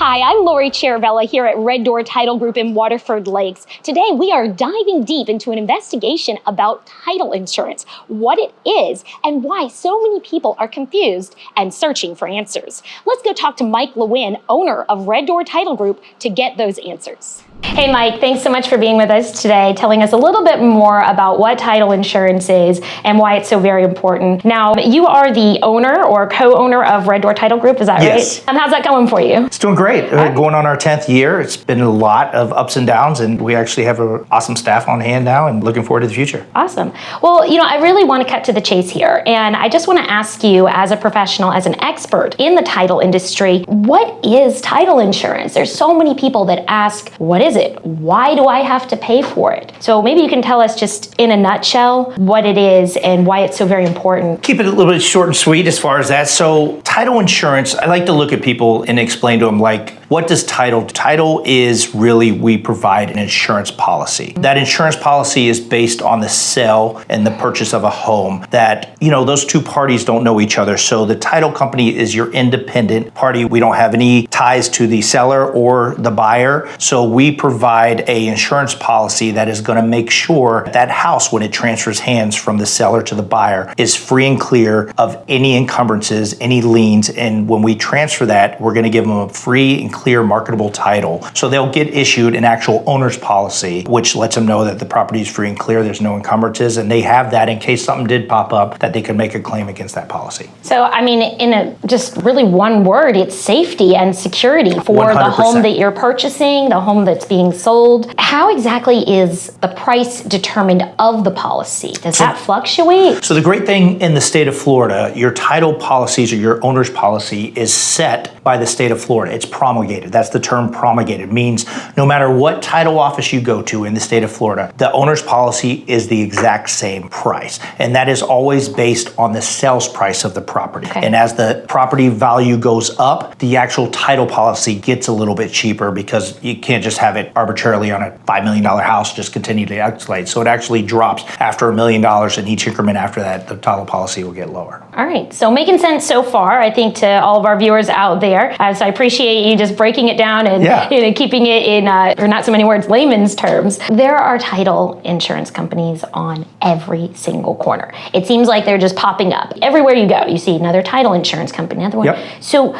Hi, I'm Lori Ciaravella here at Red Door Title Group in Waterford Lakes. Today we are diving deep into an investigation about title insurance, what it is, and why so many people are confused and searching for answers. Let's go talk to Mike Lwin, owner of Red Door Title Group, to get those answers. Hey Mike, thanks so much for being with us today, telling us a little bit more about what title insurance is and why it's so very important. Now, you are the owner or co-owner of Red Door Title Group, is that Yes. right? How's that going for you? It's doing great. Going on our 10th year. It's been a lot of ups and downs, and we actually have an awesome staff on hand now and looking forward to the future. Awesome. Well, I really want to cut to the chase here, and I just want to ask you, as a professional, as an expert in the title industry, what is title insurance? There's so many people that ask, what is it? Why do I have to pay for it? So maybe you can tell us just in a nutshell what it is and why it's so very important. Keep it a little bit short and sweet as far as that. So title insurance, I like to look at people and explain to them, like, what does title? Title is really, we provide an insurance policy. That insurance policy is based on the sale and the purchase of a home that, those two parties don't know each other. So the title company is your independent party. We don't have any ties to the seller or the buyer. So we provide a insurance policy that is going to make sure that house, when it transfers hands from the seller to the buyer, is free and clear of any encumbrances, any liens. And when we transfer that, we're going to give them a free and clear marketable title. So they'll get issued an actual owner's policy, which lets them know that the property is free and clear, there's no encumbrances, and they have that in case something did pop up, that they can make a claim against that policy. So, in just really one word, it's safety and security for 100%. the home that you're purchasing, the home that's being sold. How exactly is the price determined of the policy? Does that fluctuate? So the great thing in the state of Florida, your title policies or your owner's policy is set by the state of Florida. It's promulgated. That's the term promulgated. It means no matter what title office you go to in the state of Florida, the owner's policy is the exact same price. And that is always based on the sales price of the property. Okay. And as the property value goes up, the actual title policy gets a little bit cheaper because you can't just have it arbitrarily on a $5 million house, just continue to escalate. So it actually drops after $1 million, and each increment after that, the title policy will get lower. All right, so making sense so far, I think, to all of our viewers out there. So I appreciate you just breaking it down and keeping it in, or not so many words, layman's terms. There are title insurance companies on every single corner. It seems like they're just popping up. Everywhere you go, you see another title insurance company, another one. Yep. So,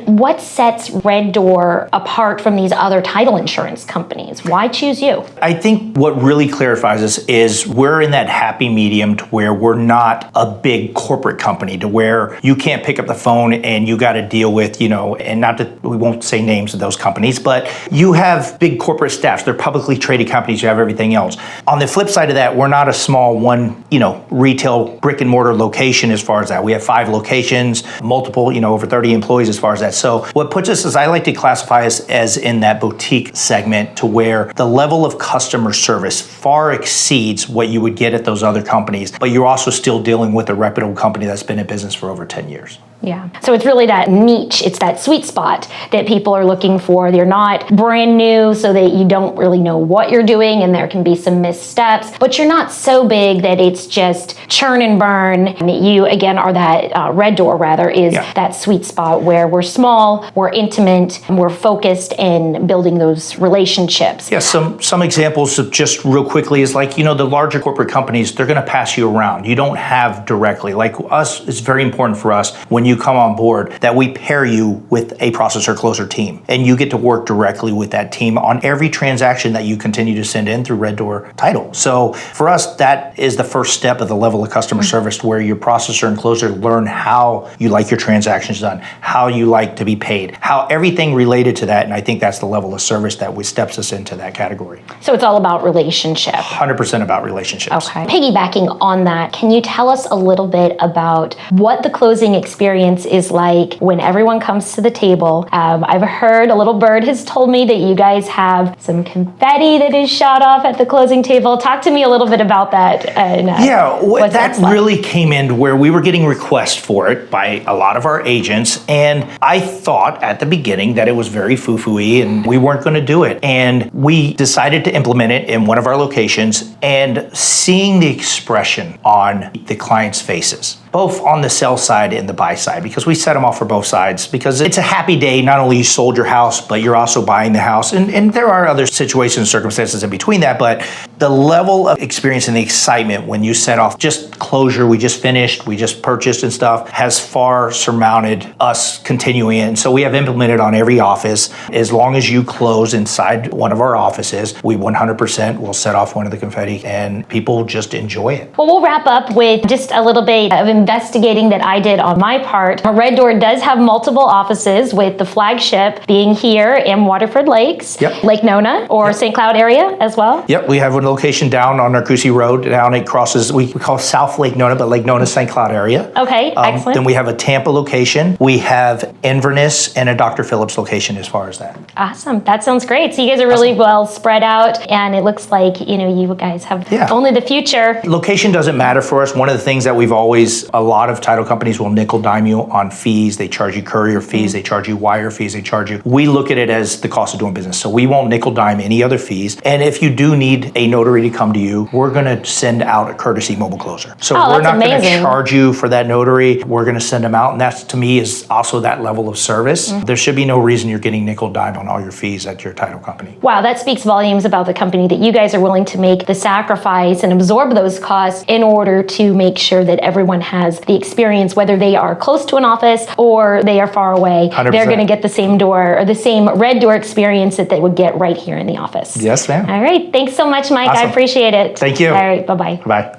what sets Red Door apart from these other title insurance companies? Why choose you? I think what really clarifies us is we're in that happy medium to where we're not a big corporate company to where you can't pick up the phone and you got to deal with, and not that we won't say names of those companies, but you have big corporate staffs. They're publicly traded companies. You have everything else. On the flip side of that, we're not a small one, retail brick and mortar location as far as that. We have 5 locations, multiple, over 30 employees as far as that. So what puts us, as I like to classify us, as in that boutique segment to where the level of customer service far exceeds what you would get at those other companies, but you're also still dealing with a reputable company that's been in business for over 10 years. Yeah. So it's really that niche, it's that sweet spot that people are looking for. They're not brand new, so that you don't really know what you're doing and there can be some missteps, but you're not so big that it's just churn and burn. And you, again, are that Red Door, rather, is that sweet spot where we're small, we're intimate, and we're focused in building those relationships. Yeah, some examples of just real quickly is like, the larger corporate companies, they're going to pass you around. You don't have directly. Like us, it's very important for us when you come on board that we pair you with a processor closer team, and you get to work directly with that team on every transaction that you continue to send in through Red Door Title. So for us, that is the first step of the level of customer service, where your processor and closer learn how you like your transactions done, how you like to be paid, how everything related to that. And I think that's the level of service that steps us into that category. So it's all about relationship. 100% about relationships. Okay. Piggybacking on that, can you tell us a little bit about what the closing experience is like when everyone comes to the table? I've heard, a little bird has told me that you guys have some confetti that is shot off at the closing table. Talk to me a little bit about that. And, that really came in where we were getting requests for it by a lot of our agents, and I thought at the beginning that it was very foo-foo-y and we weren't going to do it. And we decided to implement it in one of our locations, and seeing the expression on the clients' faces both on the sell side and the buy side, because we set them off for both sides, because it's a happy day. Not only you sold your house, but you're also buying the house. And there are other situations and circumstances in between that, but the level of experience and the excitement when you set off just closure, we just finished, we just purchased and stuff, has far surmounted us continuing it. And so we have implemented on every office, as long as you close inside one of our offices, we 100% will set off one of the confetti, and people just enjoy it. Well, we'll wrap up with just a little bit of investigating that I did on my part. Red Door does have multiple offices, with the flagship being here in Waterford Lakes, Lake Nona, or St. Cloud area as well. Yep, we have one location down on Narcoossee Road. Down it crosses, we call South Lake Nona, but Lake Nona, St. Cloud area. Okay, excellent. Then we have a Tampa location. We have Inverness and a Dr. Phillips location as far as that. Awesome. That sounds great. So you guys are really well spread out, and it looks like, you guys have only the future. Location doesn't matter for us. One of the things that we've always, a lot of title companies will nickel dime you on fees. They charge you courier fees, they charge you wire fees, they charge you. We look at it as the cost of doing business. So we won't nickel dime any other fees. And if you do need a notary to come to you, we're going to send out a courtesy mobile closer. So we're not going to charge you for that notary. We're going to send them out. And that, to me, is also that level of service. There should be no reason you're getting nickel dime on all your fees at your title company. Wow, that speaks volumes about the company, that you guys are willing to make the sacrifice and absorb those costs in order to make sure that everyone has the experience, whether they are close to an office or they are far away. 100%. They're going to get the same door, or the same Red Door experience that they would get right here in the office. Yes, ma'am. All right. Thanks so much, Mike. Awesome. I appreciate it. Thank you. All right. Bye-bye. Bye.